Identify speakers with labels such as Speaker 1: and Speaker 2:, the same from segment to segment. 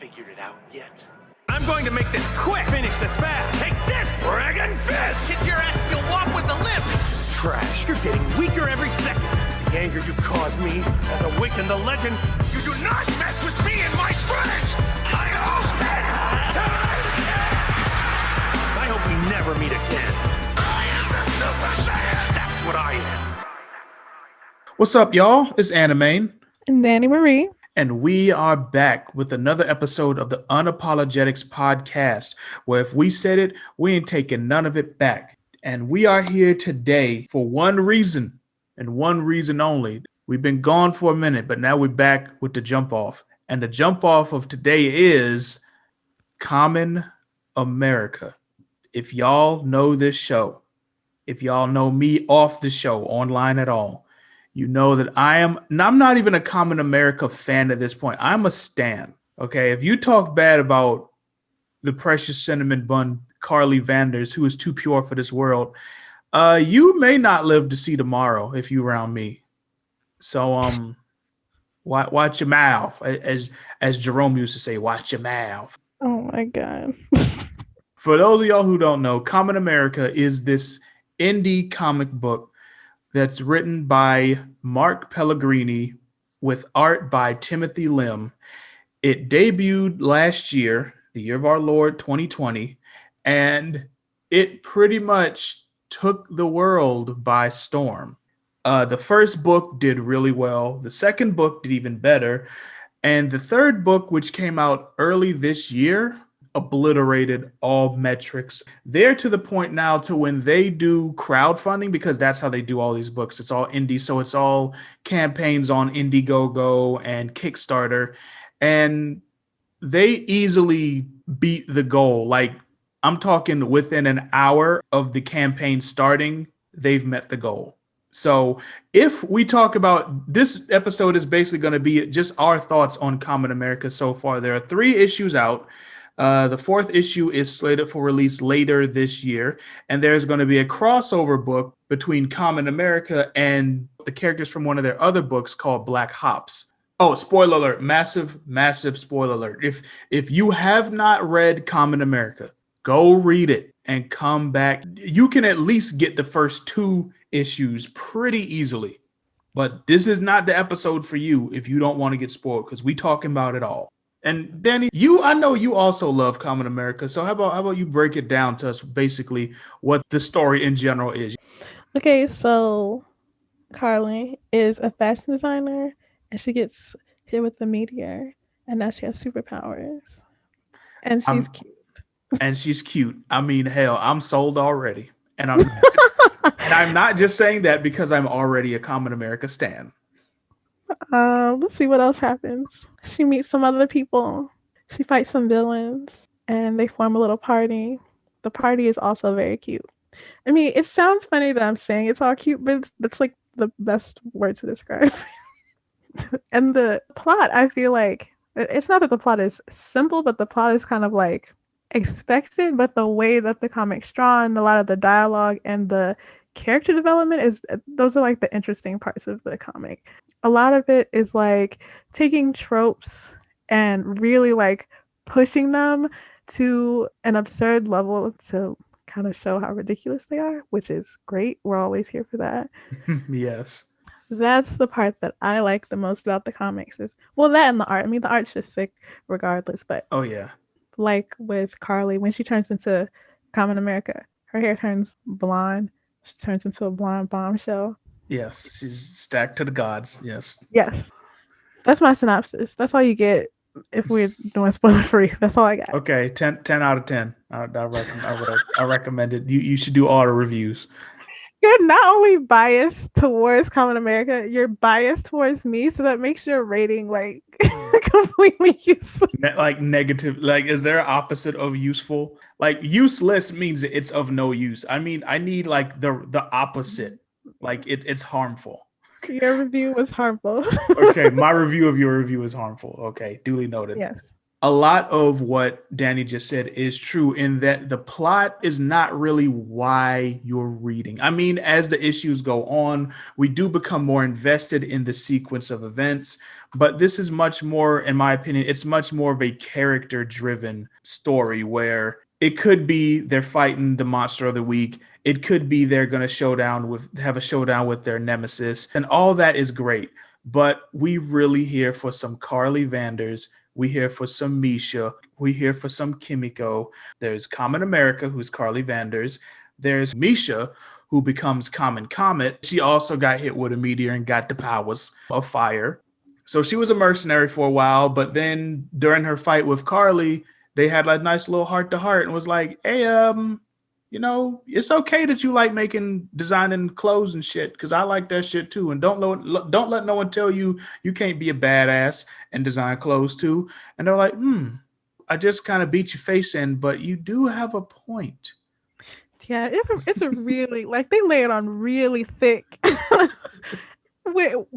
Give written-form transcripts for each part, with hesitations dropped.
Speaker 1: figured it out yet?
Speaker 2: I'm going to make this quick. Finish this fast. Take this, dragon fist.
Speaker 3: Kick your ass, you'll walk with the limp.
Speaker 2: Trash. You're getting weaker every second. The anger you caused me has awakened the legend. You do not mess with me and my friends. I hope we never meet again. I am the Super Saiyan. That's what I am.
Speaker 4: What's up, y'all? It's Animaine
Speaker 5: Dani Marie.
Speaker 4: And we are back with another episode of the Unapologetics podcast, where if we said it, we ain't taking none of it back. And we are here today for one reason, and one reason only. We've been gone for a minute, but now we're back with the jump off. And the jump off of today is Kamen America. If y'all know this show, if y'all know me off the show, online at all, you know that I'm not even a Kamen America fan at this point. I'm a stan. Okay. If you talk bad about the precious cinnamon bun Carly Vanders, who is too pure for this world, you may not live to see tomorrow if you around me. So watch your mouth. As Jerome used to say, watch your mouth.
Speaker 5: Oh my God.
Speaker 4: For those of y'all who don't know, Kamen America is this indie comic book that's written by Mark Pellegrini with art by Timothy Lim. It debuted last year, the year of our Lord 2020, and it pretty much took the world by storm. The first book did really well. The second book did even better. And the third book, which came out early this year, obliterated all metrics. They're to the point now to when they do crowdfunding, because that's how they do all these books. It's all indie, so it's all campaigns on Indiegogo and Kickstarter, and they easily beat the goal. Like, I'm talking within an hour of the campaign starting, they've met the goal. So if we talk about this episode is basically going to be just our thoughts on Kamen America so far. There are 3 issues out. The 4th issue is slated for release later this year, and there's going to be a crossover book between Kamen America and the characters from one of their other books called Black Hops. Oh, spoiler alert, massive spoiler alert. If you have not read Kamen America, go read it and come back. You can at least get the first 2 issues pretty easily, but this is not the episode for you if you don't want to get spoiled, because we talking about it all. And Dani, I know you also love Kamen America. So how about you break it down to us, basically what the story in general is?
Speaker 5: Okay, so Carly is a fashion designer, and she gets hit with a meteor, and now she has superpowers. And she's cute.
Speaker 4: And she's cute. I mean, hell, I'm sold already. And I'm not just saying that because I'm already a Kamen America stan.
Speaker 5: Let's see what else happens. She meets some other people. She fights some villains, and they form a little party. The party is also very cute. I mean, it sounds funny that I'm saying it's all cute, but that's like the best word to describe. And the plot, I feel like, it's not that the plot is simple, but the plot is kind of like expected, but the way that the comic's drawn, a lot of the dialogue and the character development those are like the interesting parts of the comic. A lot of it is like taking tropes and really like pushing them to an absurd level to kind of show how ridiculous they are, which is great. We're always here for that.
Speaker 4: Yes.
Speaker 5: That's the part that I like the most about the comics is, well, that and the art. I mean, the art's just sick regardless, but
Speaker 4: oh yeah,
Speaker 5: like with Carly, when she turns into Kamen America, her hair turns blonde. She turns into a blonde bombshell.
Speaker 4: Yes, she's stacked to the gods. Yes.
Speaker 5: Yes. That's my synopsis. That's all you get if we're doing spoiler free. That's all I got.
Speaker 4: Okay, 10 out of 10. I recommend it. You should do all the reviews.
Speaker 5: You're not only biased towards Kamen America, you're biased towards me, so that makes your rating like completely useless.
Speaker 4: Like negative. Like, is there an opposite of useful? Like, useless means it's of no use. I mean, I need like the opposite. Like it's harmful.
Speaker 5: Your review was harmful.
Speaker 4: Okay, my review of your review is harmful. Okay, duly noted.
Speaker 5: Yes.
Speaker 4: a lot of what Danny just said is true in that the plot is not really why you're reading. I mean, as the issues go on, we do become more invested in the sequence of events, but this is much more, in my opinion, it's much more of a character driven story where it could be they're fighting the monster of the week. It could be they're going to have a showdown with their nemesis, and all that is great. But we really here for some Carly Vanders. We here for some Misha. We here for some Kimiko. There's Kamen America, who's Carly Vanders. There's Misha, who becomes Kamen Comet. She also got hit with a meteor and got the powers of fire. So she was a mercenary for a while, but then during her fight with Carly, they had a nice little heart to heart and was like, hey, it's okay that you like designing clothes and shit, because I like that shit too. And don't let no one tell you you can't be a badass and design clothes too. And they're like, I just kind of beat your face in, but you do have a point.
Speaker 5: Yeah, it's a really like they lay it on really thick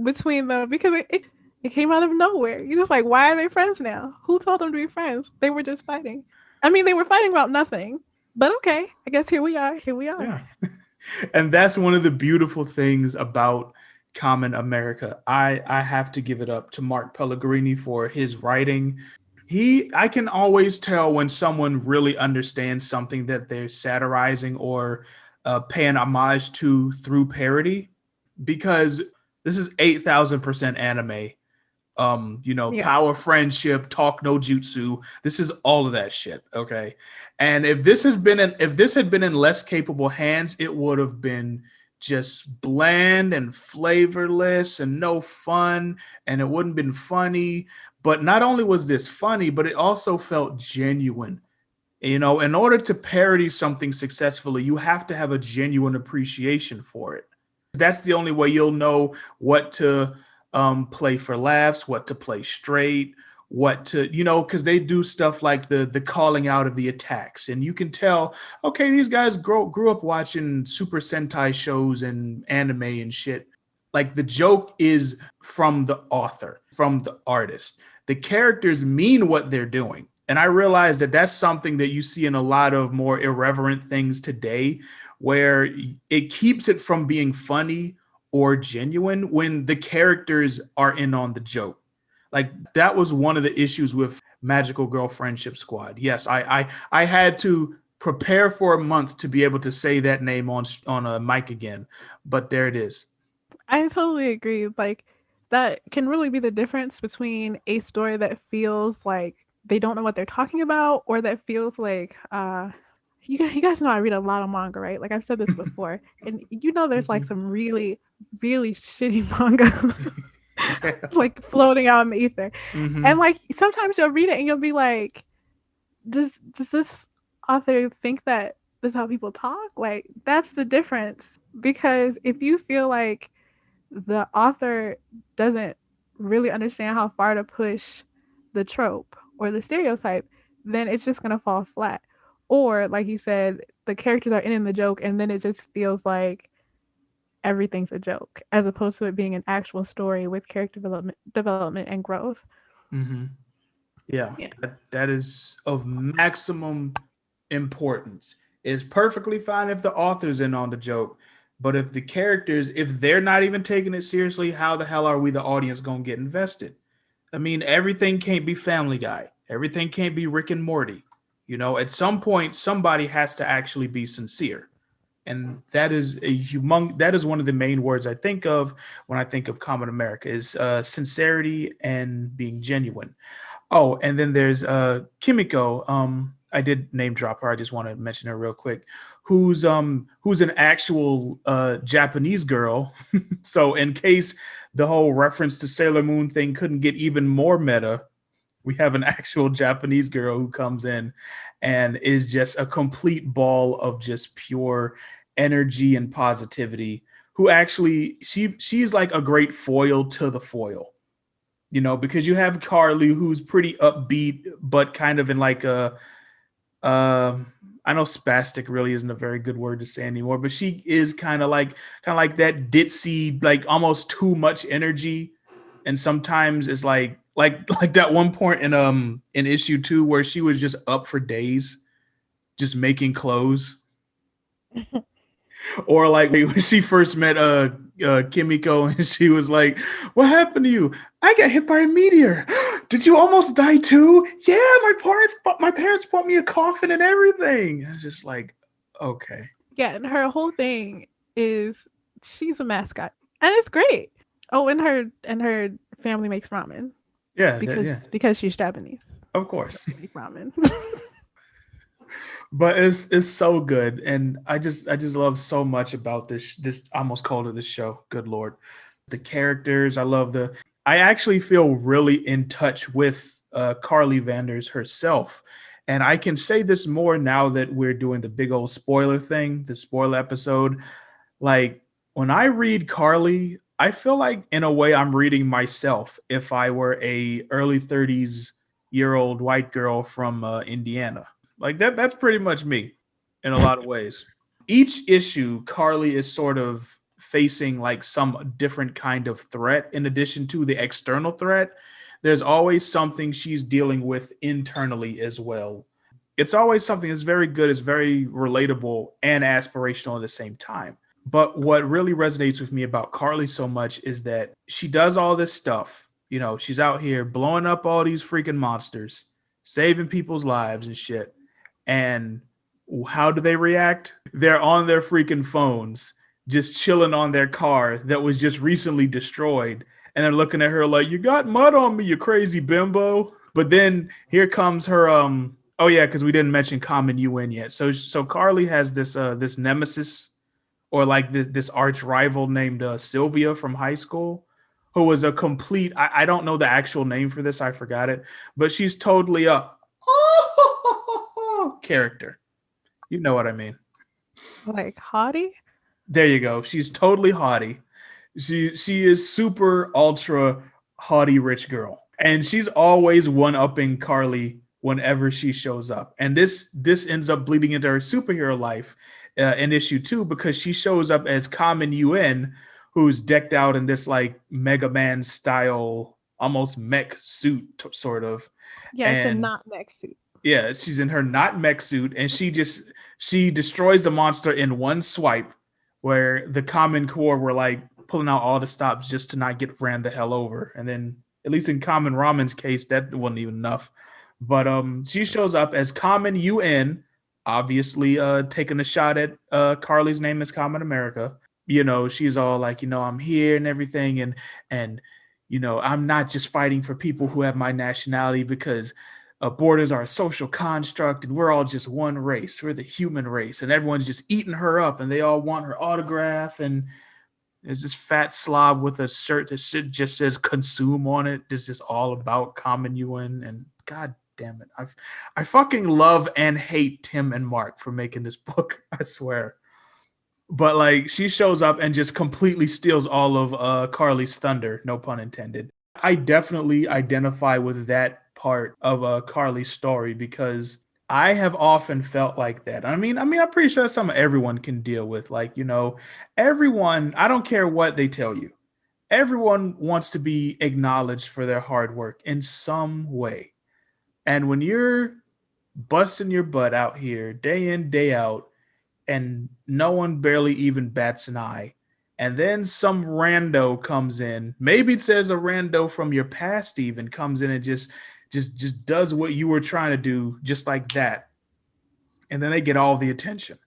Speaker 5: between them because it came out of nowhere. You're just like, why are they friends now? Who told them to be friends? They were just fighting. I mean, they were fighting about nothing. But okay, I guess here we are. Here we are.
Speaker 4: Yeah. And that's one of the beautiful things about Kamen America. I have to give it up to Mark Pellegrini for his writing. I can always tell when someone really understands something that they're satirizing or paying homage to through parody, because this is 8,000% anime.
Speaker 5: Yeah.
Speaker 4: Power, friendship, talk no jutsu. This is all of that shit. Okay. And if this had been in less capable hands, it would have been just bland and flavorless and no fun, and it wouldn't been funny. But not only was this funny, but it also felt genuine. In order to parody something successfully, you have to have a genuine appreciation for it. That's the only way you'll know what to play for laughs, what to play straight, what to, because they do stuff like the calling out of the attacks. And you can tell, okay, these guys grew up watching Super Sentai shows and anime and shit. Like, the joke is from the author, from the artist. The characters mean what they're doing. And I realize that that's something that you see in a lot of more irreverent things today, where it keeps it from being funny or genuine when the characters are in on the joke. Like, that was one of the issues with Magical Girl Friendship Squad. Yes, I had to prepare for a month to be able to say that name on a mic again, but there it is.
Speaker 5: I totally agree. Like that can really be the difference between a story that feels like they don't know what they're talking about, or that feels like you guys know I read a lot of manga, right? Like I've said this before, and there's like some really really shitty manga like floating out in the ether, and
Speaker 4: Mm-hmm.
Speaker 5: like sometimes you'll read it and you'll be like, does this author think that this is how people talk? Like that's the difference, because if you feel like the author doesn't really understand how far to push the trope or the stereotype, then it's just going to fall flat. Or, like you said, the characters are in the joke, and then it just feels like everything's a joke, as opposed to it being an actual story with character development and growth.
Speaker 4: Mm-hmm. Yeah,
Speaker 5: Yeah.
Speaker 4: that is of maximum importance. It's perfectly fine if the author's in on the joke, but if the characters, if they're not even taking it seriously, how the hell are we, the audience, gonna get invested? I mean, everything can't be Family Guy. Everything can't be Rick and Morty. At some point, somebody has to actually be sincere. And that is one of the main words I think of when I think of Common America is sincerity and being genuine. Oh, and then there's Kimiko. I did name drop her. I just want to mention her real quick. Who's an actual Japanese girl. So in case the whole reference to Sailor Moon thing couldn't get even more meta, we have an actual Japanese girl who comes in and is just a complete ball of just pure energy and positivity. Who actually she's like a great foil to the foil, because you have Carly, who's pretty upbeat, but kind of in like uh, I know spastic really isn't a very good word to say anymore, but she is kind of like that ditzy, like almost too much energy, and sometimes it's like Like that one point in issue 2 where she was just up for days just making clothes. Or like when she first met Kimiko and she was like, "What happened to you? I got hit by a meteor. Did you almost die too? Yeah, my parents bought me a coffin and everything." I was just like, okay.
Speaker 5: Yeah, and her whole thing is she's a mascot, and it's great. Oh, and her family makes ramen
Speaker 4: Yeah,
Speaker 5: because
Speaker 4: yeah,
Speaker 5: because she's Japanese.
Speaker 4: of
Speaker 5: So
Speaker 4: course.
Speaker 5: they make ramen.
Speaker 4: But it's so good, and I just love so much about this. I almost called it this show. Good lord, the characters. I actually feel really in touch with Carly Vanders herself, and I can say this more now that we're doing the big old spoiler thing, the spoiler episode. Like when I read Carly, I feel like in a way I'm reading myself if I were a early 30s year old white girl from Indiana. Like that's pretty much me in a lot of ways. Each issue, Carly is sort of facing like some different kind of threat in addition to the external threat. There's always something she's dealing with internally as well. It's always something that's very good, it's very relatable and aspirational at the same time. But what really resonates with me about Carly so much is that she does all this stuff. You know, she's out here blowing up all these freaking monsters, saving people's lives and shit. And how do they react? They're on their freaking phones, just chilling on their car that was just recently destroyed. And they're looking at her like, "You got mud on me, you crazy bimbo." But then here comes her oh yeah, because we didn't mention Common UN yet. So Carly has this nemesis or like this arch rival named Sylvia from high school, who was a complete. I don't know the actual name for this. I forgot it, but she's totally a character. You know what I mean?
Speaker 5: Like haughty.
Speaker 4: There you go. She's totally haughty. She is super ultra haughty rich girl, and she's always one upping Carly whenever she shows up. And this ends up bleeding into her superhero life in issue 2 because she shows up as Common UN, who's decked out in this like Mega Man style, almost mech suit sort of,
Speaker 5: Yeah, it's a
Speaker 4: and
Speaker 5: not mech suit.
Speaker 4: yeah, she's in her not mech suit, and she destroys the monster in one swipe, where the Common Core were like pulling out all the stops just to not get ran the hell over. And then, at least in Common Ramen's case, that wasn't even enough. But she shows up as Common UN, obviously taking a shot at Carly's name as Common America. You know, she's all like, I'm here and everything, and I'm not just fighting for people who have my nationality because borders are a social construct and we're all just one race. We're the human race, and everyone's just eating her up, and they all want her autograph. And there's this fat slob with a shirt that just says "consume" on it. This is all about Common UN, and God damn it, I fucking love and hate Tim and Mark for making this book. I swear. But like she shows up and just completely steals all of Carly's thunder, no pun intended. I definitely identify with that part of Carly's story because I have often felt like that. I'm pretty sure that's something everyone can deal with. Like, everyone, I don't care what they tell you. Everyone wants to be acknowledged for their hard work in some way. And when you're busting your butt out here day in, day out, and no one barely even bats an eye. And then some rando comes in. Maybe it says a rando from your past even comes in and just does what you were trying to do just like that. And then they get all the attention.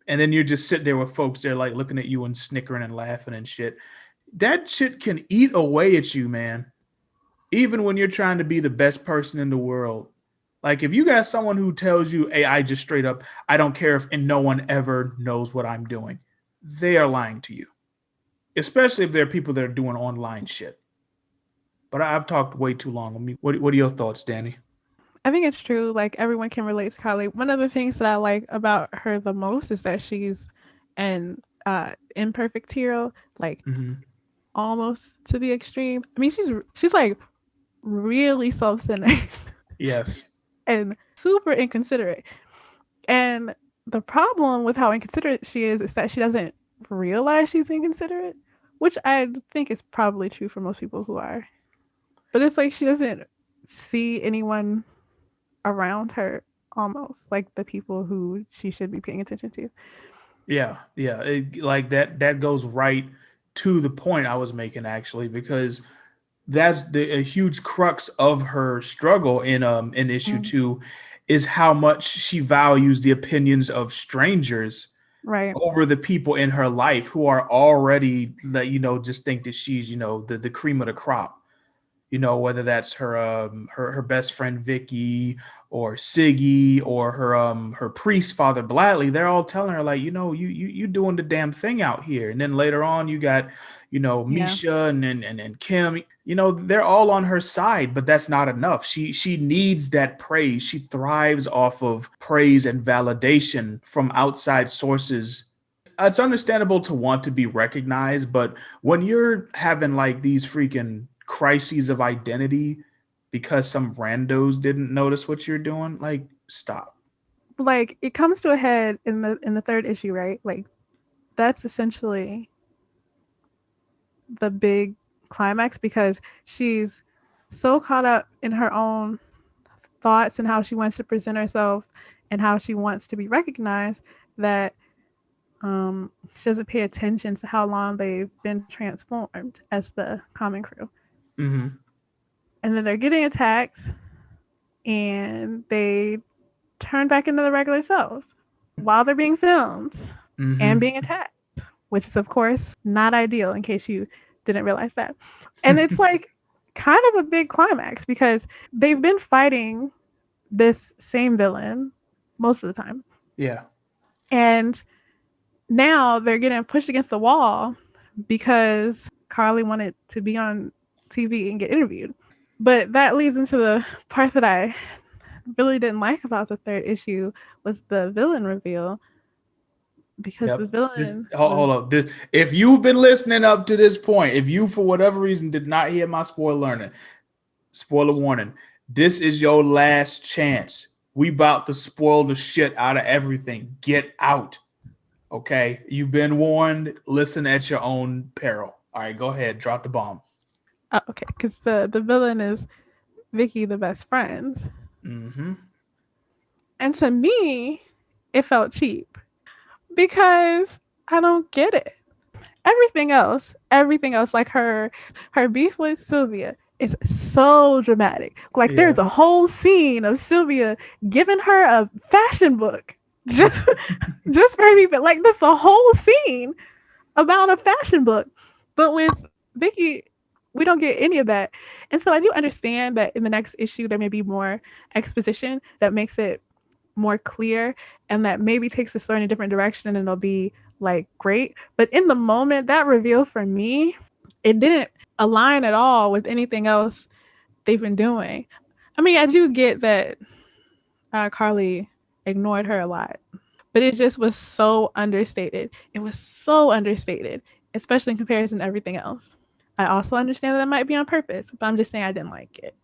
Speaker 4: And then you're just sitting there with folks they're like looking at you and snickering and laughing and shit. That shit can eat away at you, man. Even when you're trying to be the best person in the world. Like if you got someone who tells you, "Hey, I just straight up, I don't care if and no one ever knows what I'm doing," they are lying to you. Especially if they're people that are doing online shit. But I've talked way too long. What are your thoughts, Danny?
Speaker 5: I think it's true. Like everyone can relate to Carly. One of the things that I like about her the most is that she's an imperfect hero, like
Speaker 4: Mm-hmm.
Speaker 5: almost to the extreme. I mean, she's like really self-centered
Speaker 4: Yes.
Speaker 5: and super inconsiderate. And the problem with how inconsiderate she is that she doesn't realize she's inconsiderate, which I think is probably true for most people who are But it's like she doesn't see anyone around her, almost like the people who she should be paying attention to.
Speaker 4: Yeah, yeah. Like that goes right to the point I was making actually, because that's a huge crux of her struggle in issue
Speaker 5: Mm,
Speaker 4: 2 is how much she values the opinions of strangers
Speaker 5: right.
Speaker 4: over the people in her life who are already like, just think that she's, the cream of the crop. Whether that's her best friend Vicky or Siggy or her priest Father Bladley. They're all telling her like, you doing the damn thing out here. And then later on you got,
Speaker 5: Yeah.
Speaker 4: Misha and Kim. They're all on her side, but that's not enough. She needs that praise. She thrives off of praise and validation from outside sources. It's understandable to want to be recognized, but when you're having like these freaking crises of identity because some randos didn't notice what you're doing, like stop.
Speaker 5: Like it comes to a head in the third issue, right? Like that's essentially the big climax because she's so caught up in her own thoughts and how she wants to present herself and how she wants to be recognized that she doesn't pay attention to how long they've been transformed as the common crew.
Speaker 4: Hmm.
Speaker 5: And then they're getting attacked and they turn back into the regular selves while they're being filmed and
Speaker 4: Hmm.
Speaker 5: being attacked, which is, of course, not ideal in case you didn't realize that. And it's like kind of a big climax because they've been fighting this same villain most of the time.
Speaker 4: Yeah.
Speaker 5: And now they're getting pushed against the wall because Carly wanted to be on TV and get interviewed. But that leads into the part that I really didn't like about the third issue was the villain reveal because the
Speaker 4: Yep. Just
Speaker 5: villain
Speaker 4: hold
Speaker 5: was
Speaker 4: up. If you've been listening up to this point, if you for whatever reason did not hear my spoiler warning, this is your last chance. We about to spoil the shit out of everything. Get out. Okay, you've been warned. Listen at your own peril. All right, go ahead. Drop the bomb.
Speaker 5: okay because the villain is Vicky, the best friend,
Speaker 4: Mm-hmm.
Speaker 5: and to me, it felt cheap because I don't get it. Everything else, like her beef with Sylvia is so dramatic. Like
Speaker 4: Yeah.
Speaker 5: there's a whole scene of Sylvia giving her a fashion book just just for me, but like this a whole scene about a fashion book. But with Vicky, we don't get any of that. And so I do understand that in the next issue there may be more exposition that makes it more clear and that maybe takes the story in a different direction and it'll be like great. But in the moment, that reveal for me, it didn't align at all with anything else they've been doing. I mean, I do get that Carly ignored her a lot, but it just was so understated. It was so understated, especially in comparison to everything else. I also understand that might be on purpose, but I'm just saying I didn't like it.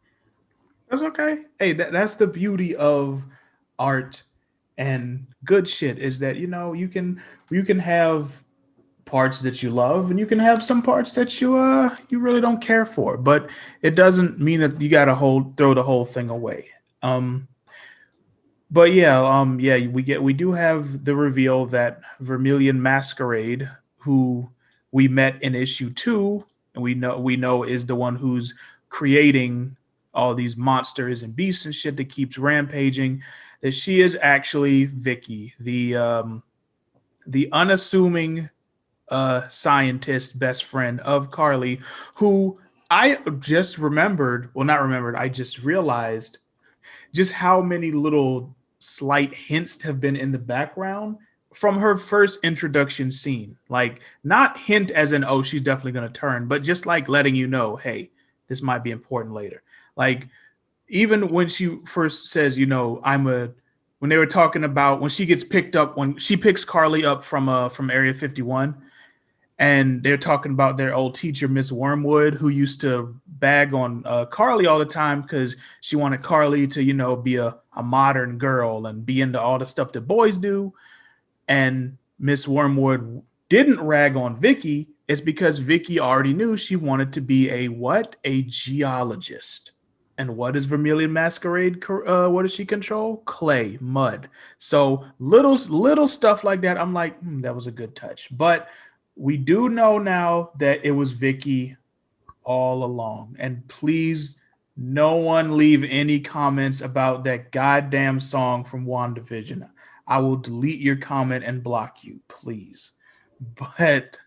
Speaker 4: That's okay. Hey, that's the beauty of art and good shit is that you can have parts that you love and you can have some parts that you really don't care for, but it doesn't mean that you got to throw the whole thing away. Um but yeah, we do have the reveal that Vermilion Masquerade, who we met in issue 2 and we know is the one who's creating all these monsters and beasts and shit that keeps rampaging, that she is actually Vicky, the unassuming scientist best friend of Carly, who I just remembered, well, not remembered, I just realized just how many little slight hints have been in the background from her first introduction scene. Like, not hint as in, oh, she's definitely going to turn, but just like letting you know, hey, this might be important later. Like, even when she first says, when they were talking about when she gets picked up, when she picks Carly up from Area 51, and they're talking about their old teacher, Miss Wormwood, who used to bag on Carly all the time because she wanted Carly to, be a modern girl and be into all the stuff that boys do. And Miss Wormwood didn't rag on Vicky. It's because Vicky already knew she wanted to be a what? A geologist. And what is Vermilion Masquerade? What does she control? Clay, mud. So little stuff like that. I'm like, that was a good touch. But we do know now that it was Vicky all along. And please, no one leave any comments about that goddamn song from WandaVision. I will delete your comment and block you, please. But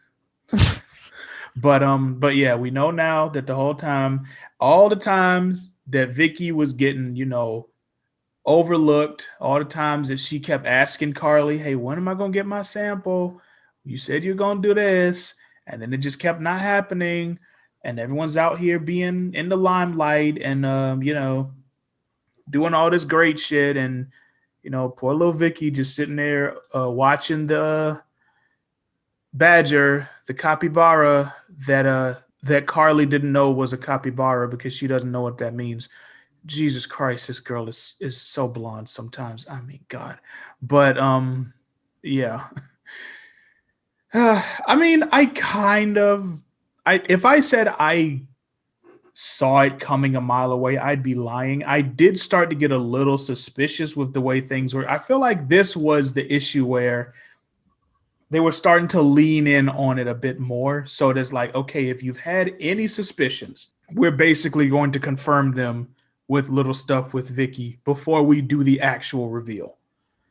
Speaker 4: but yeah, we know now that the whole time, all the times that Vicky was getting, overlooked, all the times that she kept asking Carly, "Hey, when am I gonna get my sample? You said you're gonna do this," and then it just kept not happening. And everyone's out here being in the limelight and doing all this great shit, and poor little Vicky just sitting there watching the badger, the capybara that Carly didn't know was a capybara because she doesn't know what that means. Jesus Christ, this girl is so blonde sometimes. I mean, God. But yeah. I mean, if I said I saw it coming a mile away, I'd be lying. I did start to get a little suspicious with the way things were. I feel like this was the issue where they were starting to lean in on it a bit more. So it is like, okay, if you've had any suspicions, we're basically going to confirm them with little stuff with Vicky before we do the actual reveal.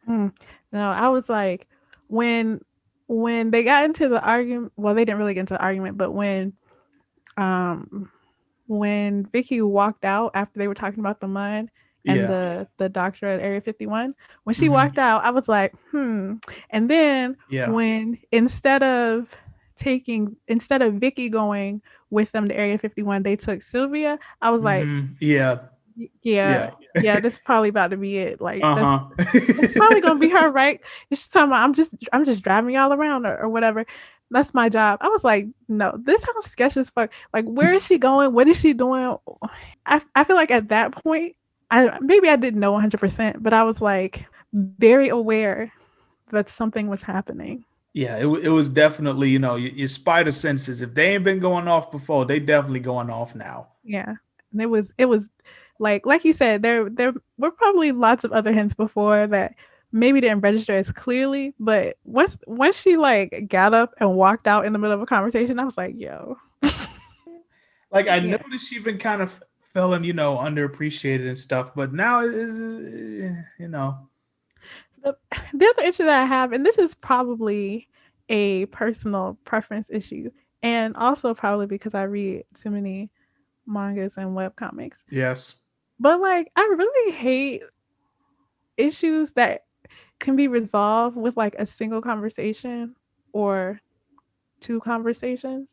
Speaker 5: No, I was like, when they got into the argument, well, they didn't really get into the argument, but um when Vicky walked out after they were talking about the mud and
Speaker 4: Yeah.
Speaker 5: the doctor at Area 51, when she
Speaker 4: Mm-hmm.
Speaker 5: walked out, I was like, hmm. And then
Speaker 4: Yeah.
Speaker 5: when instead of Vicky going with them to Area 51, they took Sylvia. I was like,
Speaker 4: Mm-hmm. Yeah.
Speaker 5: yeah,
Speaker 4: Yeah.
Speaker 5: yeah, this is probably about to be it. Like
Speaker 4: Uh-huh.
Speaker 5: that's probably gonna be her, right? And she's talking about I'm just driving y'all around or whatever. That's my job. I was like, no, this sounds sketchy as fuck. Like, where is she going? What is she doing? I feel like at that point, I didn't know 100%, but I was like very aware that something was happening.
Speaker 4: Yeah, it was definitely, your spider senses. If they ain't been going off before, they definitely going off now.
Speaker 5: Yeah, and it was like you said, there were probably lots of other hints before that maybe didn't register as clearly, but once she like got up and walked out in the middle of a conversation, I was like, yo,
Speaker 4: Like I
Speaker 5: yeah.
Speaker 4: noticed she's been kind of feeling, underappreciated and stuff, but now
Speaker 5: The, the other issue that I have, and this is probably a personal preference issue, and also probably because I read too many mangas and web comics,
Speaker 4: yes.
Speaker 5: but like I really hate issues that can be resolved with like a single conversation or two conversations.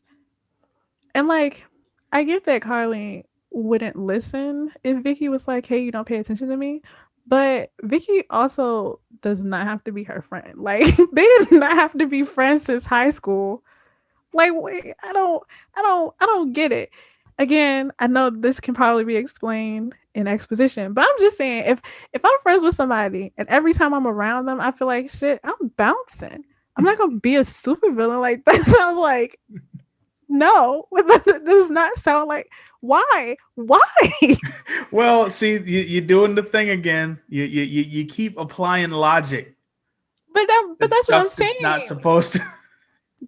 Speaker 5: And like I get that Carly wouldn't listen if Vicky was like, "Hey, you don't pay attention to me." But Vicky also does not have to be her friend. Like they did not have to be friends since high school. Like wait, I don't get it. Again, I know this can probably be explained in exposition, but I'm just saying if I'm friends with somebody and every time I'm around them, I feel like shit, I'm bouncing. I'm not gonna be a supervillain. Like that sounds like no. That does not sound like why? Why?
Speaker 4: Well, see, you're doing the thing again. You keep applying logic
Speaker 5: But
Speaker 4: and
Speaker 5: that's what I'm
Speaker 4: stuff that's not
Speaker 5: saying.
Speaker 4: supposed to.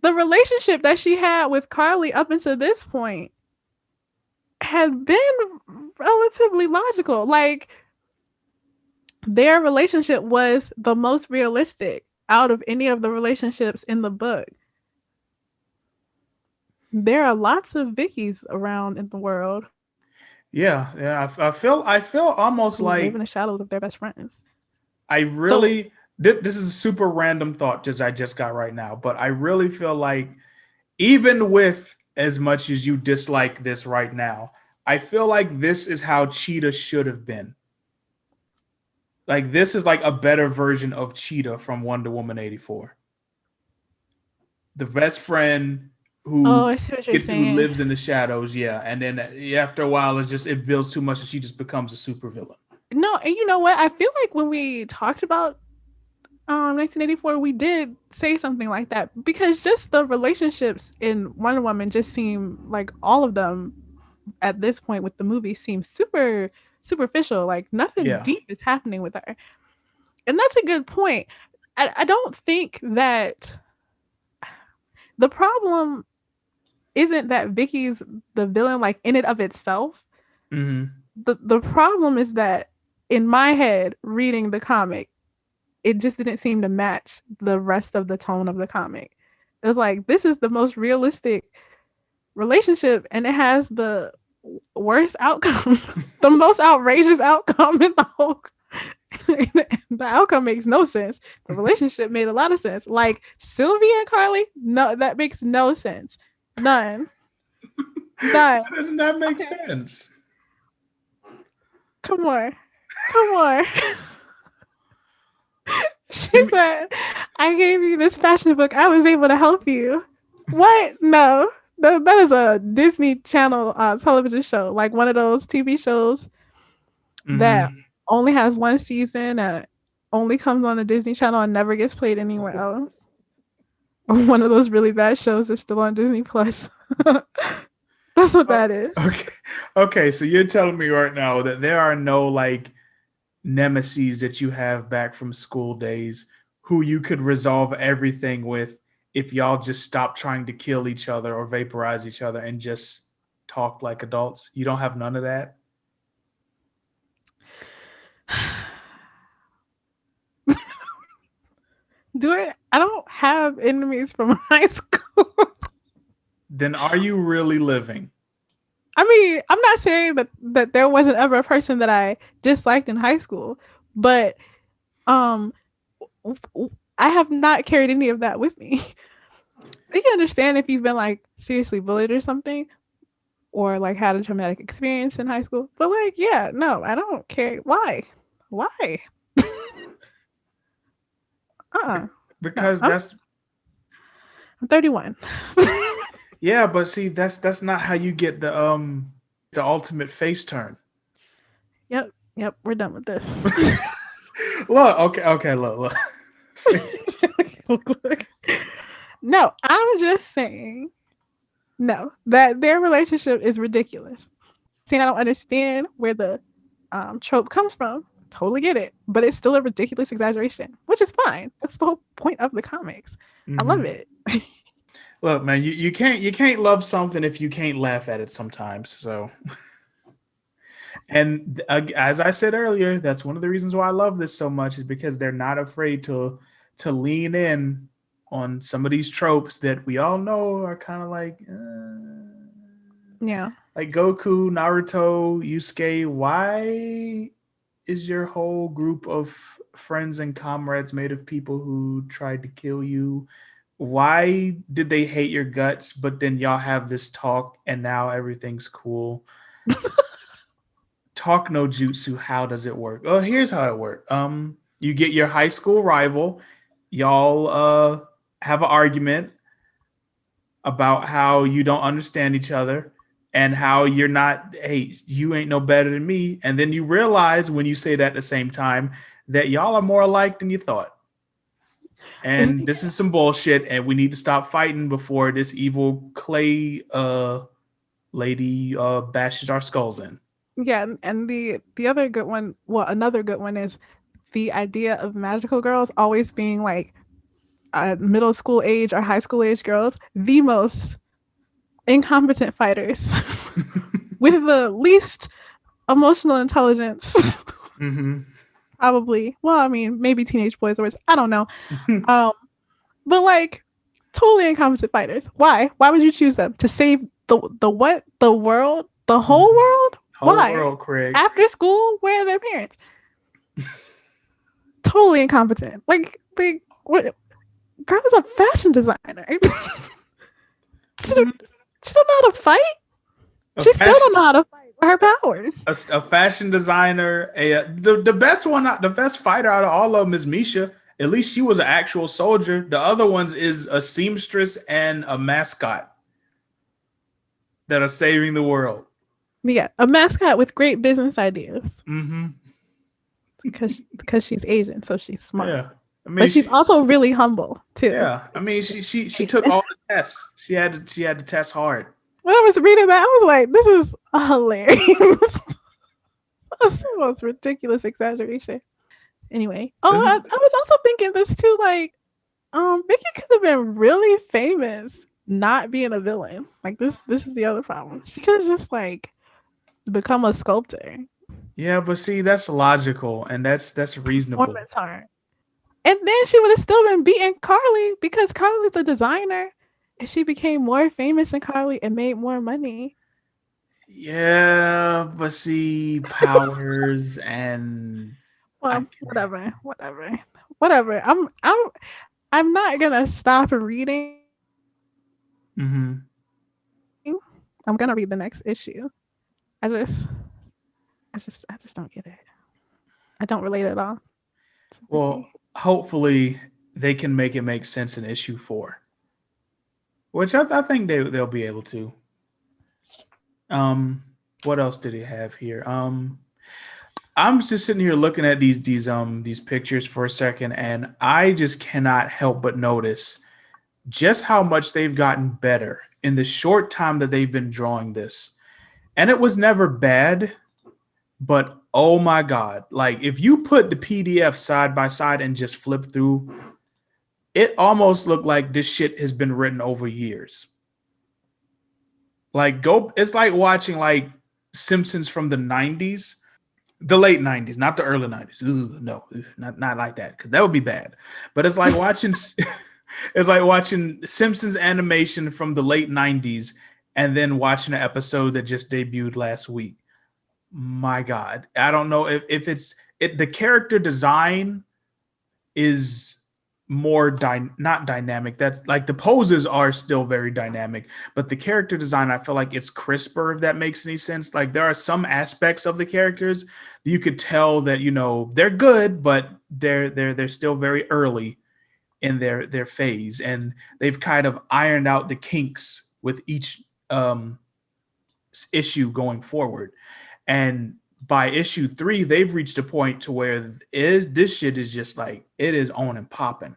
Speaker 5: The relationship that she had with Carly up until this point has been relatively logical. Like their relationship was the most realistic out of any of the relationships in the book. There are lots of Vickies around in the world
Speaker 4: Yeah, yeah. I feel almost
Speaker 5: who live in
Speaker 4: like
Speaker 5: the shadows of their best friends.
Speaker 4: I
Speaker 5: So,
Speaker 4: really this is a super random thought just I just got right now, but I really feel like even with as much as you dislike this right now, I feel like this is how Cheetah should have been. Like this is like a better version of Cheetah from Wonder Woman 84. The best friend
Speaker 5: oh,
Speaker 4: who
Speaker 5: I see what you're
Speaker 4: who
Speaker 5: saying.
Speaker 4: lives in the shadows, yeah. And then after a while it builds too much and she just becomes a supervillain.
Speaker 5: No, and you know what? I feel like when we talked about 1984, we did say something like that because just the relationships in Wonder Woman just seem like all of them at this point with the movie seem super superficial. Like nothing
Speaker 4: Yeah.
Speaker 5: deep is happening with her, and that's a good point. I don't think that the problem isn't that Vicky's the villain, like in and of itself.
Speaker 4: Mm-hmm.
Speaker 5: The problem is that in my head, reading the comic, it just didn't seem to match the rest of the tone of the comic. It was like this is the most realistic relationship, and it has the worst outcome, the most outrageous outcome in the whole. The outcome makes no sense. The relationship made a lot of sense. Like Sylvia and Carly, no, that makes no sense. None. None.
Speaker 4: How doesn't that make
Speaker 5: Okay.
Speaker 4: sense?
Speaker 5: Come on. Come on. She
Speaker 4: You mean,
Speaker 5: said, I gave you this fashion book. I was able to help you. What? No. That is a Disney Channel television show, like one of those TV shows that
Speaker 4: mm-hmm.
Speaker 5: only has one season and only comes on the Disney Channel and never gets played anywhere else. Or one of those really bad shows that's still on Disney Plus. That's what that is.
Speaker 4: Okay. Okay. So you're telling me right now that there are no like nemesis that you have back from school days who you could resolve everything with if y'all just stop trying to kill each other or vaporize each other and just talk like adults. You don't have none of that.
Speaker 5: I don't have enemies from high school.
Speaker 4: Then are you really living?
Speaker 5: I mean, I'm not saying that there wasn't ever a person that I disliked in high school, but um I have not carried any of that with me. I can understand if you've been like seriously bullied or something, or like had a traumatic experience in high school. But like, yeah, no, I don't care. Why? Why? No,
Speaker 4: Because
Speaker 5: I'm
Speaker 4: that's
Speaker 5: 31.
Speaker 4: yeah, but see that's not how you get the ultimate face turn.
Speaker 5: Yep, yep, we're done with this.
Speaker 4: Look, okay, look. See,
Speaker 5: No, I'm just saying no, that their relationship is ridiculous. See, I don't understand where the trope comes from. Totally get it, but it's still a ridiculous exaggeration, which is fine. That's the whole point of the comics. I love
Speaker 4: mhm.
Speaker 5: it.
Speaker 4: Look, man, you can't love something if you can't laugh at it sometimes. So, and as I said earlier, that's one of the reasons why I love this so much is because they're not afraid to lean in on some of these tropes that we all know are kind of
Speaker 5: Yeah.
Speaker 4: like Goku, Naruto, Yusuke. Why is your whole group of friends and comrades made of people who tried to kill you? Why did they hate your guts? But then y'all have this talk and now everything's cool. Talk no jutsu. How does it work? Oh, here's how it works. You get your high school rival. Y'all have an argument about how you don't understand each other and how you're not, hey, you ain't no better than me. And then you realize when you say that at the same time that y'all are more alike than you thought. And this is some bullshit, and we need to stop fighting before this evil clay lady bashes our skulls in.
Speaker 5: Yeah, and the other good one, well, another good one is the idea of magical girls always being like middle school age or high school age girls, the most incompetent fighters with the least emotional intelligence.
Speaker 4: Mm-hmm.
Speaker 5: Probably. Well, I mean, maybe teenage boys or I don't know. Um, but like totally incompetent fighters. Why? Why would you choose them to save the what? The world? The whole world?
Speaker 4: Whole
Speaker 5: Why?
Speaker 4: world, Craig.
Speaker 5: After school, where are their parents? Totally incompetent. Like what? Girl is a fashion designer. she, don't,
Speaker 4: Mhm.
Speaker 5: she don't know how to fight.
Speaker 4: A
Speaker 5: She still
Speaker 4: fashion,
Speaker 5: don't know how to fight with her powers.
Speaker 4: a fashion designer. The best one, the best fighter out of all of them is Misha. At least she was an actual soldier. The other ones is a seamstress and a mascot that are saving the world.
Speaker 5: Yeah, a mascot with great business ideas
Speaker 4: Mm-hmm.
Speaker 5: because she's Asian, so she's smart.
Speaker 4: Yeah. I mean,
Speaker 5: But she's
Speaker 4: she
Speaker 5: also really humble too.
Speaker 4: yeah. I mean, she took all the tests. She had to test hard.
Speaker 5: When I was reading that, I was like, this is hilarious. That's the most ridiculous exaggeration. Anyway,
Speaker 4: Isn't
Speaker 5: I was also thinking this too, like, Vicky could have been really famous not being a villain. Like this is the other problem. She could have just like become a sculptor.
Speaker 4: yeah, but see, that's logical and that's reasonable.
Speaker 5: Performance art. And then she would have still been beating Carly because Carly's a designer and she became more famous than Carly and made more money.
Speaker 4: Yeah, but see, powers and I
Speaker 5: Well, whatever. I'm not gonna stop reading.
Speaker 4: mm-hmm.
Speaker 5: I'm gonna read the next issue. I just I just don't get it. I don't relate at all to
Speaker 4: Well,
Speaker 5: Vicky.
Speaker 4: hopefully they can make it make sense in issue 4, which I think they'll be able to. Um, what else did he have here? I'm just sitting here looking at these pictures for a second, and I just cannot help but notice just how much they've gotten better in the short time that they've been drawing this. And it was never bad, but oh my god, like if you put the PDF side by side and just flip through, it almost looked like this shit has been written over years. Like it's like watching like Simpsons from the 90s, the late 90s, not the early 90s. Ooh, no, not like that, because that would be bad. But it's like watching it's like watching Simpsons animation from the late 90s and then watching an episode that just debuted last week. My God. I don't know if the character design is more not dynamic. That's like the poses are still very dynamic, but the character design, I feel like it's crisper, if that makes any sense. Like there are some aspects of the characters that you could tell that, they're good, but they're still very early in their phase, and they've kind of ironed out the kinks with each issue going forward. And by issue 3, they've reached a point to where this shit is just like, it is on and popping.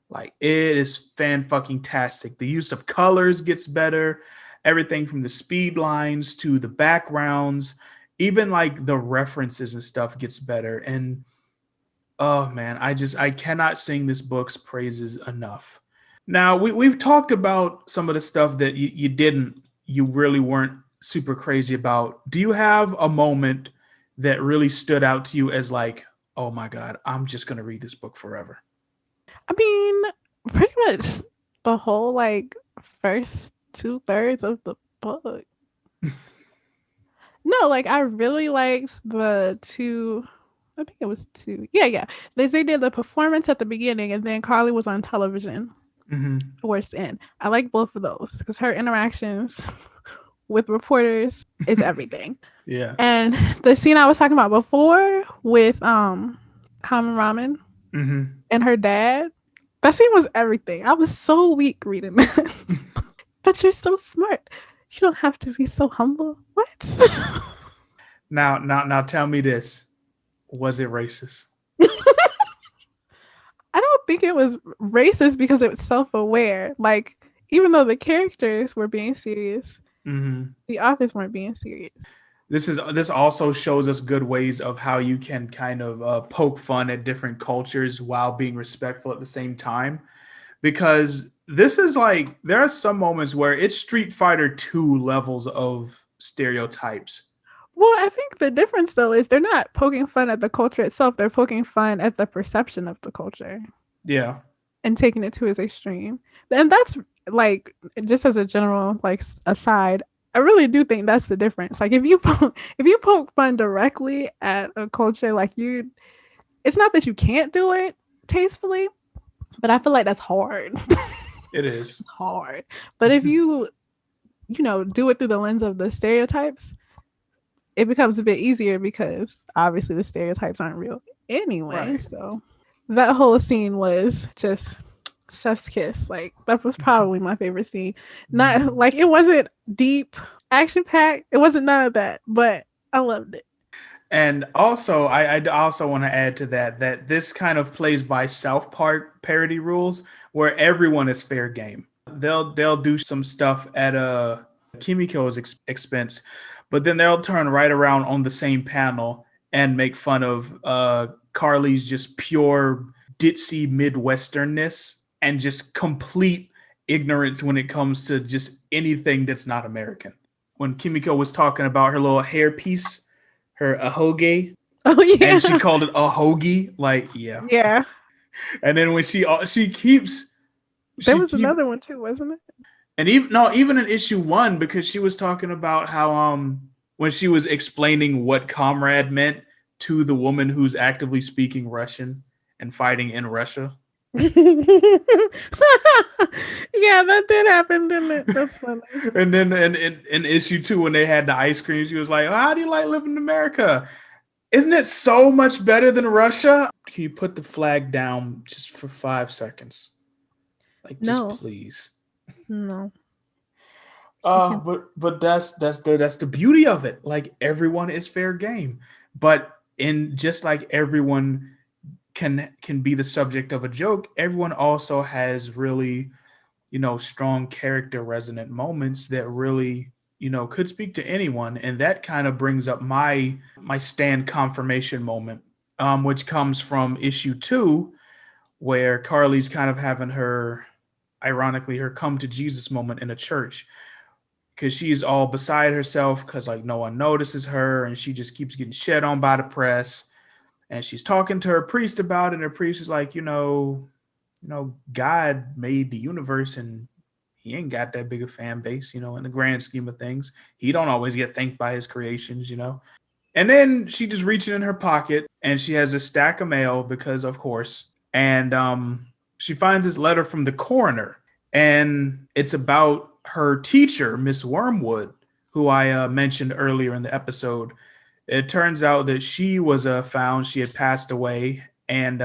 Speaker 4: Like it is fan fucking tastic. The use of colors gets better. Everything from the speed lines to the backgrounds, even like the references and stuff gets better. And oh man, I cannot sing this book's praises enough. Now we've talked about some of the stuff that you really weren't super crazy about. Do you have a moment that really stood out to you as like, oh my god, I'm just gonna read this book forever?
Speaker 5: I mean, pretty much the whole like first 2/3 of the book. No, like I really liked the two. I think it was two. Yeah. They did the performance at the beginning, and then Carly was on television
Speaker 4: Mm-hmm.
Speaker 5: towards the end. I like both of those because her interactions with reporters is everything.
Speaker 4: Yeah.
Speaker 5: And the scene I was talking about before with Kamen Ramen
Speaker 4: Mm-hmm.
Speaker 5: and her dad, that scene was everything. I was so weak reading that. But you're so smart. You don't have to be so humble. What?
Speaker 4: Now, tell me this: was it racist?
Speaker 5: I don't think it was racist because it was self-aware. Like, even though the characters were being serious,
Speaker 4: Mm-hmm.
Speaker 5: the authors weren't being serious.
Speaker 4: This also shows us good ways of how you can kind of poke fun at different cultures while being respectful at the same time. Because this is like, there are some moments where it's Street Fighter 2 levels of stereotypes.
Speaker 5: Well, I think the difference though is they're not poking fun at the culture itself. They're poking fun at the perception of the culture
Speaker 4: Yeah.
Speaker 5: and taking it to its extreme. And that's like just as a general like aside, I really do think that's the difference. Like if you poke fun directly at a culture, like it's not that you can't do it tastefully, but I feel like that's hard.
Speaker 4: It is.
Speaker 5: It's hard. But if you do it through the lens of the stereotypes, it becomes a bit easier because obviously the stereotypes aren't real anyway.
Speaker 4: Right.
Speaker 5: So that whole scene was just chef's kiss. Like that was probably my favorite scene. Not like it wasn't deep, action packed. It wasn't none of that, but I loved it.
Speaker 4: And also, I also want to add to that this kind of plays by South Park parody rules where everyone is fair game. They'll do some stuff at Kimiko's expense, but then they'll turn right around on the same panel and make fun of Carly's just pure ditzy Midwesternness and just complete ignorance when it comes to just anything that's not American. When Kimiko was talking about her little hairpiece, her ahoge,
Speaker 5: Oh
Speaker 4: and she
Speaker 5: yeah.
Speaker 4: called it a hoagie, like yeah.
Speaker 5: Yeah.
Speaker 4: And then when she keeps
Speaker 5: There
Speaker 4: she
Speaker 5: was
Speaker 4: keep
Speaker 5: another one too, wasn't it?
Speaker 4: and even no, even in issue 1, because she was talking about how when she was explaining what comrade meant to the woman who's actively speaking Russian and fighting in Russia.
Speaker 5: Yeah, that did happen, didn't it? That's funny.
Speaker 4: And then in issue 2, when they had the ice cream, she was like, how do you like living in America? Isn't it so much better than Russia? Can you put the flag down just for 5 seconds? Like, just
Speaker 5: No,
Speaker 4: please.
Speaker 5: no. She can.
Speaker 4: But that's the beauty of it. Like, everyone is fair game, but in just like everyone can be the subject of a joke, everyone also has really, strong character resonant moments that really, could speak to anyone. And that kind of brings up my stand confirmation moment, which comes from issue 2, where Carly's kind of having her, ironically, her come to Jesus moment in a church, because she's all beside herself because like no one notices her and she just keeps getting shed on by the press. And she's talking to her priest about it, and her priest is like, God made the universe and he ain't got that big a fan base, in the grand scheme of things. He don't always get thanked by his creations. And then she just reaches in her pocket and she has a stack of mail because of course. And she finds this letter from the coroner, and it's about her teacher, Miss Wormwood, who I mentioned earlier in the episode. It turns out that she was found, she had passed away, and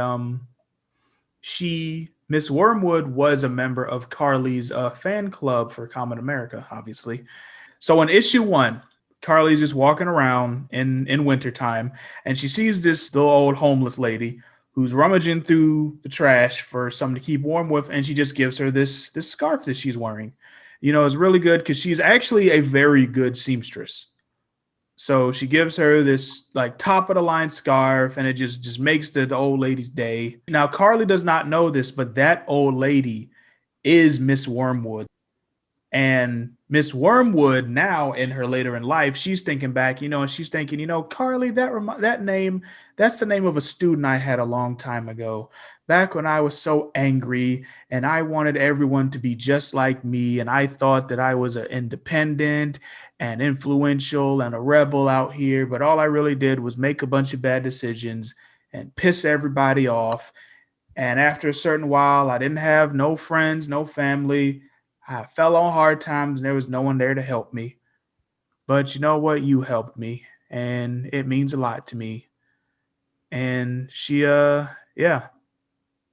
Speaker 4: Miss Wormwood was a member of Carly's fan club for Kamen America, obviously. So in issue 1, Carly's just walking around in wintertime, and she sees this little old homeless lady who's rummaging through the trash for something to keep warm with, and she just gives her this scarf that she's wearing. It's really good because she's actually a very good seamstress. So she gives her this like top of the line scarf, and it just makes the old lady's day. Now Carly does not know this, but that old lady is Miss Wormwood. And Miss Wormwood now in her later in life, she's thinking back, and she's thinking, Carly, that name, that's the name of a student I had a long time ago, back when I was so angry and I wanted everyone to be just like me. And I thought that I was an independent and influential and a rebel out here. But all I really did was make a bunch of bad decisions and piss everybody off. And after a certain while, I didn't have no friends, no family. I fell on hard times and there was no one there to help me. But you know what? You helped me, and it means a lot to me. And she yeah,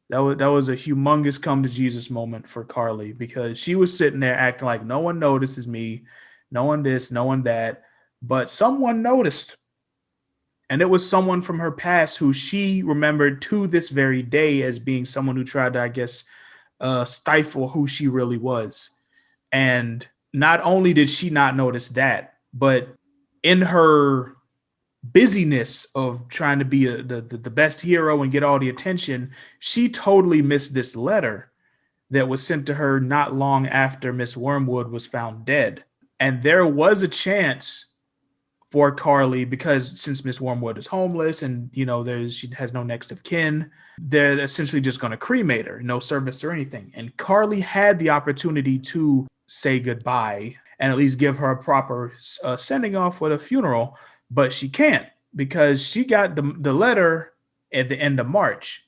Speaker 4: that was a humongous come to Jesus moment for Carly, because she was sitting there acting like no one notices me, no one this, no one that, but someone noticed. And it was someone from her past who she remembered to this very day as being someone who tried to, I guess, stifle who she really was. And not only did she not notice that, but in her busyness of trying to be the best hero and get all the attention, she totally missed this letter that was sent to her not long after Miss Wormwood was found dead. And there was a chance for Carly, because since Miss Wormwood is homeless and she has no next of kin, they're essentially just going to cremate her, no service or anything. And Carly had the opportunity to say goodbye and at least give her a proper sending off with a funeral, but she can't because she got the letter at the end of March,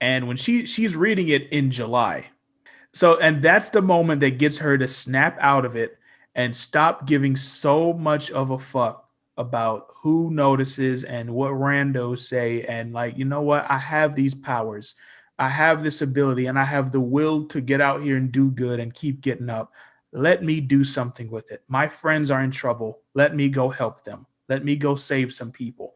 Speaker 4: and when she's reading it in July. So, and that's the moment that gets her to snap out of it and stop giving so much of a fuck about who notices and what randos say. And like, you know what? I have these powers. I have this ability and I have the will to get out here and do good and keep getting up. Let me do something with it. My friends are in trouble. Let me go help them. Let me go save some people.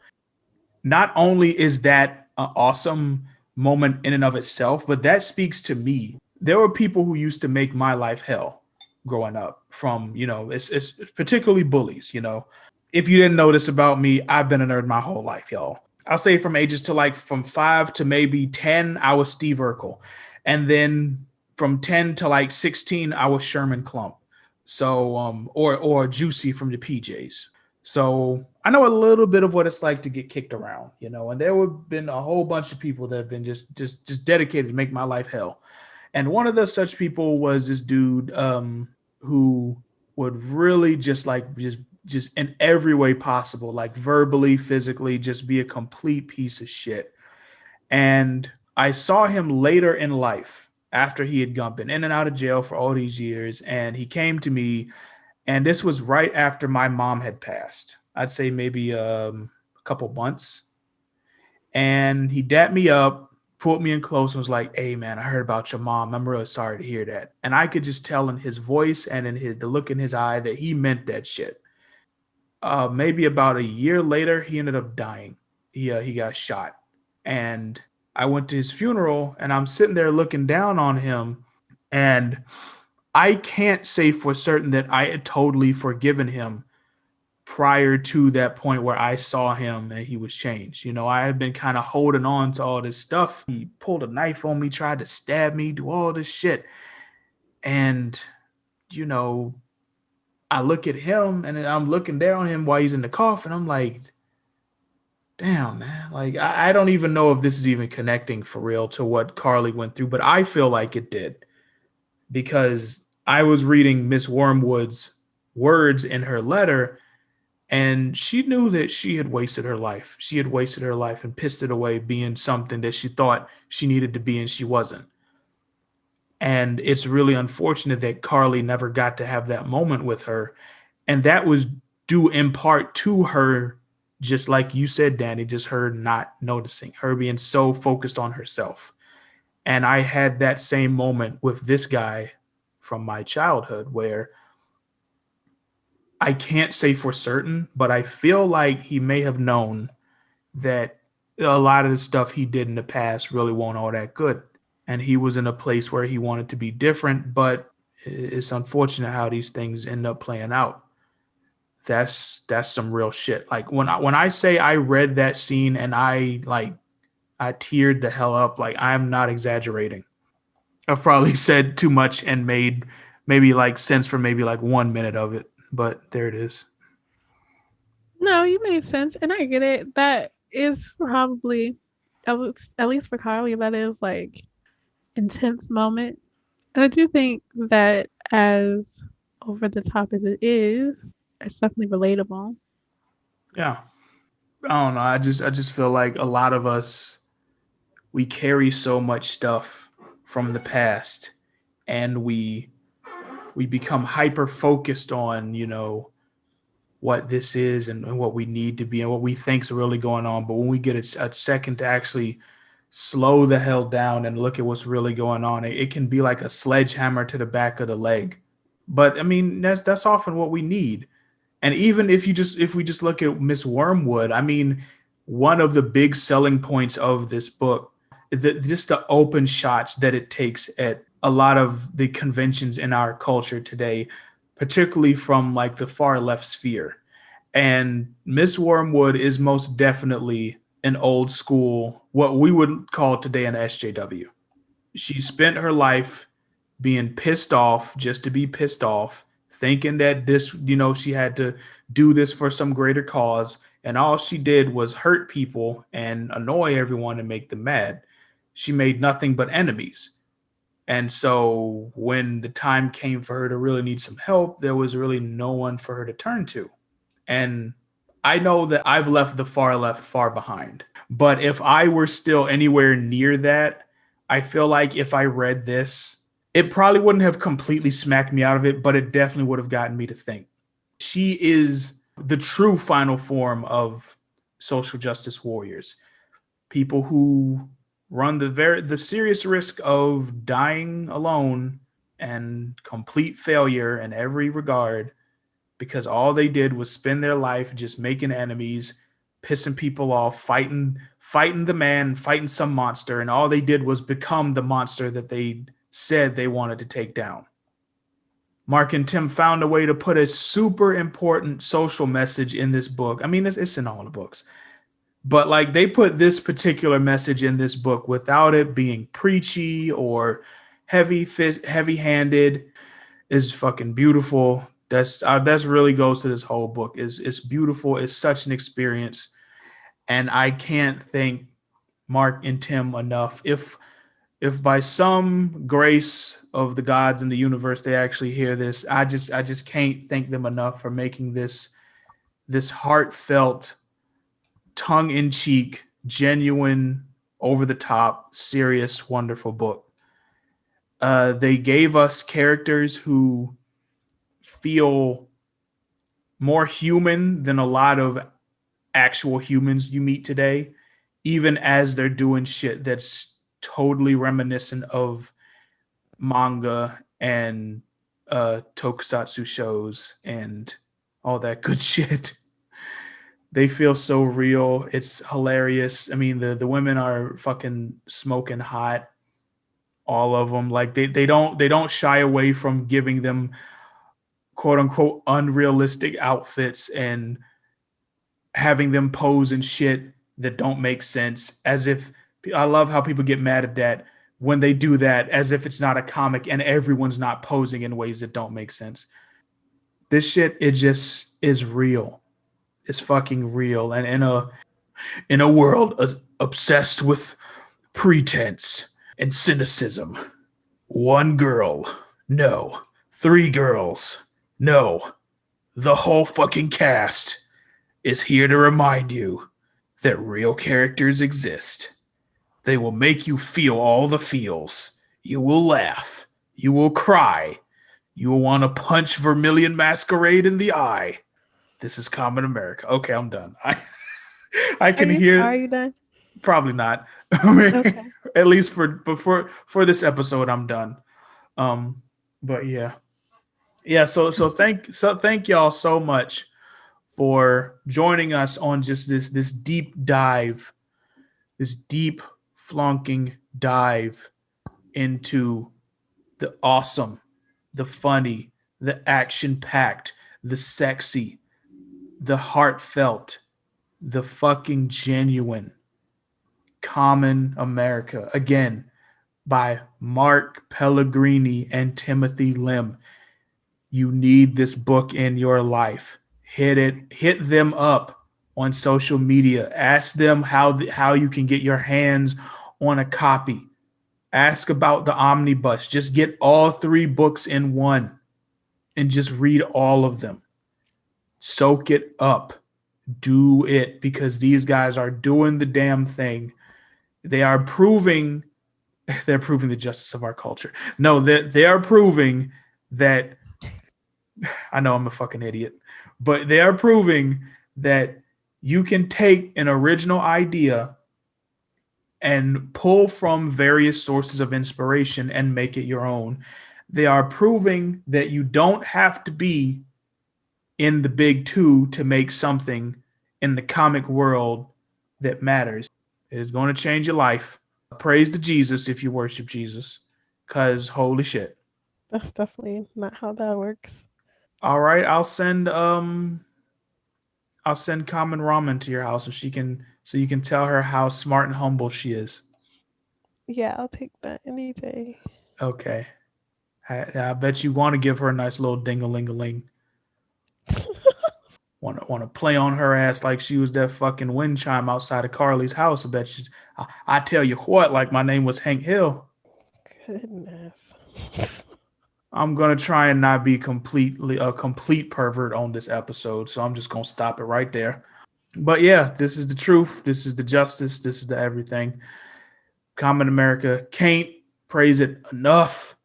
Speaker 4: not only is that an awesome moment in and of itself, but that speaks to me. There were people who used to make my life hell growing up from, it's particularly bullies, If you didn't know this about me, I've been a nerd my whole life, y'all. I'll say from ages to like from 5 to maybe 10, I was Steve Urkel. And then from 10 to like 16, I was Sherman Klump. So or Juicy from the PJs. So I know a little bit of what it's like to get kicked around, and there have been a whole bunch of people that have been just dedicated to make my life hell. And one of the such people was this dude who would really just in every way possible, like verbally, physically, just be a complete piece of shit. And I saw him later in life after he had been in and out of jail for all these years, and he came to me, and this was right after my mom had passed. I'd say maybe a couple months. And he dapped me up, pulled me in close, and was like, "Hey man, I heard about your mom. I'm really sorry to hear that." And I could just tell in his voice and in the look in his eye that he meant that shit. Maybe about a year later, he ended up dying. He got shot, and I went to his funeral, and I'm sitting there looking down on him, and I can't say for certain that I had totally forgiven him prior to that point where I saw him and he was changed. I had been kind of holding on to all this stuff. He pulled a knife on me, tried to stab me, do all this shit. And, you know, I look at him and I'm looking down on him while he's in the coffin. I'm like, damn, man. Like, I don't even know if this is even connecting for real to what Carly went through, but I feel like it did because I was reading Miss Wormwood's words in her letter. And she knew that she had wasted her life. She had wasted her life and pissed it away being something that she thought she needed to be and she wasn't. And it's really unfortunate that Carly never got to have that moment with her. And that was due in part to her, just like you said, Danny, just her not noticing, her being so focused on herself. And I had that same moment with this guy from my childhood where I can't say for certain, but I feel like he may have known that a lot of the stuff he did in the past really won't all that good. And he was in a place where he wanted to be different, but it's unfortunate how these things end up playing out. That's some real shit. Like when I say I read that scene and I teared the hell up, like I'm not exaggerating. I've probably said too much and made maybe like sense for maybe like 1 minute of it, but there it is.
Speaker 5: No, you made sense, and I get it. That is probably, at least for Kylie, that is like intense moment. And I do think that as over the top as it is, it's definitely relatable.
Speaker 4: Yeah. I don't know. I just feel like a lot of us we carry so much stuff from the past and we become hyper focused on what this is and what we need to be and what we think's really going on, but when we get a second to actually slow the hell down and look at what's really going on, it can be like a sledgehammer to the back of the leg. But I mean that's often what we need. And even if we just look at Miss Wormwood, I mean, one of the big selling points of this book is that just the open shots that it takes at a lot of the conventions in our culture today, particularly from like the far left sphere. And Miss Wormwood is most definitely an old school, what we would call today an SJW. She spent her life being pissed off just to be pissed off, thinking that this, she had to do this for some greater cause. And all she did was hurt people and annoy everyone and make them mad. She made nothing but enemies. And so when the time came for her to really need some help, there was really no one for her to turn to. And I know that I've left the far left far behind. But if I were still anywhere near that, I feel like if I read this, it probably wouldn't have completely smacked me out of it, but it definitely would have gotten me to think. She is the true final form of social justice warriors, people who run the serious risk of dying alone and complete failure in every regard because all they did was spend their life just making enemies, pissing people off, fighting the man, fighting some monster, and all they did was become the monster that they said they wanted to take down. Mark and Tim found a way to put a super important social message in this book. I mean, it's in all the books, but like they put this particular message in this book without it being preachy or heavy-handed. Is fucking beautiful. That's really goes to this whole book. It's beautiful. It's such an experience, and I can't thank Mark and Tim enough. If by some grace of the gods in the universe they actually hear this, I just can't thank them enough for making this heartfelt, tongue in cheek, genuine, over the top, serious, wonderful book. They gave us characters who feel more human than a lot of actual humans you meet today, even as they're doing shit that's totally reminiscent of manga and tokusatsu shows and all that good shit. They feel so real. It's hilarious. I mean, the women are fucking smoking hot. All of them. Like they don't shy away from giving them quote unquote unrealistic outfits and having them pose and shit that don't make sense. As if I love how people get mad at that when they do that, as if it's not a comic and everyone's not posing in ways that don't make sense. This shit, it just is real. It's fucking real. And in a world obsessed with pretense and cynicism, one girl, no. Three girls, no. The whole fucking cast is here to remind you that real characters exist. They will make you feel all the feels. You will laugh. You will cry. You will want to punch Vermilion Masquerade in the eye. This is Kamen America. Okay, I'm done. I can
Speaker 5: Are
Speaker 4: hear.
Speaker 5: you done?
Speaker 4: Probably not. I mean,
Speaker 5: Okay.
Speaker 4: at least for this episode, I'm done. But yeah. So thank y'all so much for joining us on just this deep dive, this deep flunking dive into the awesome, the funny, the action packed, the sexy, the heartfelt, the fucking genuine Kamen America. Again, by Mark Pellegrini and Timothy Lim. You need this book in your life. Hit them up on social media. Ask them how you can get your hands on a copy. Ask about the omnibus. Just get all three books in one and just read all of them. Soak it up. Do it because these guys are doing the damn thing. They are proving they're proving the justice of our culture. No, they are proving that I know I'm a fucking idiot, but they are proving that you can take an original idea and pull from various sources of inspiration and make it your own. They are proving that you don't have to be in the big two to make something in the comic world that matters. It is going to change your life. Praise to Jesus if you worship Jesus, because holy shit.
Speaker 5: That's definitely not how that works.
Speaker 4: All right, I'll send Common Ramen to your house so you can tell her how smart and humble she is.
Speaker 5: Yeah, I'll take that any day.
Speaker 4: Okay. I bet you want to give her a nice little ding-a-ling-a-ling. Want to play on her ass like she was that fucking wind chime outside of Carly's house. I bet you. I tell you what, like my name was Hank Hill.
Speaker 5: Goodness.
Speaker 4: I'm gonna try and not be completely a complete pervert on this episode, so I'm just gonna stop it right there. But yeah, this is the truth. This is the justice. This is the everything. Common America can't praise it enough.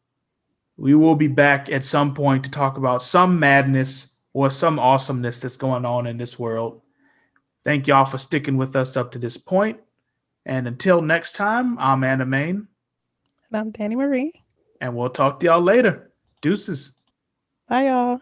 Speaker 4: We will be back at some point to talk about some madness or some awesomeness that's going on in this world. Thank y'all for sticking with us up to this point. And until next time, I'm Animaine,
Speaker 5: And I'm Dani Marie.
Speaker 4: and we'll talk to y'all later. Deuces.
Speaker 5: Bye, y'all.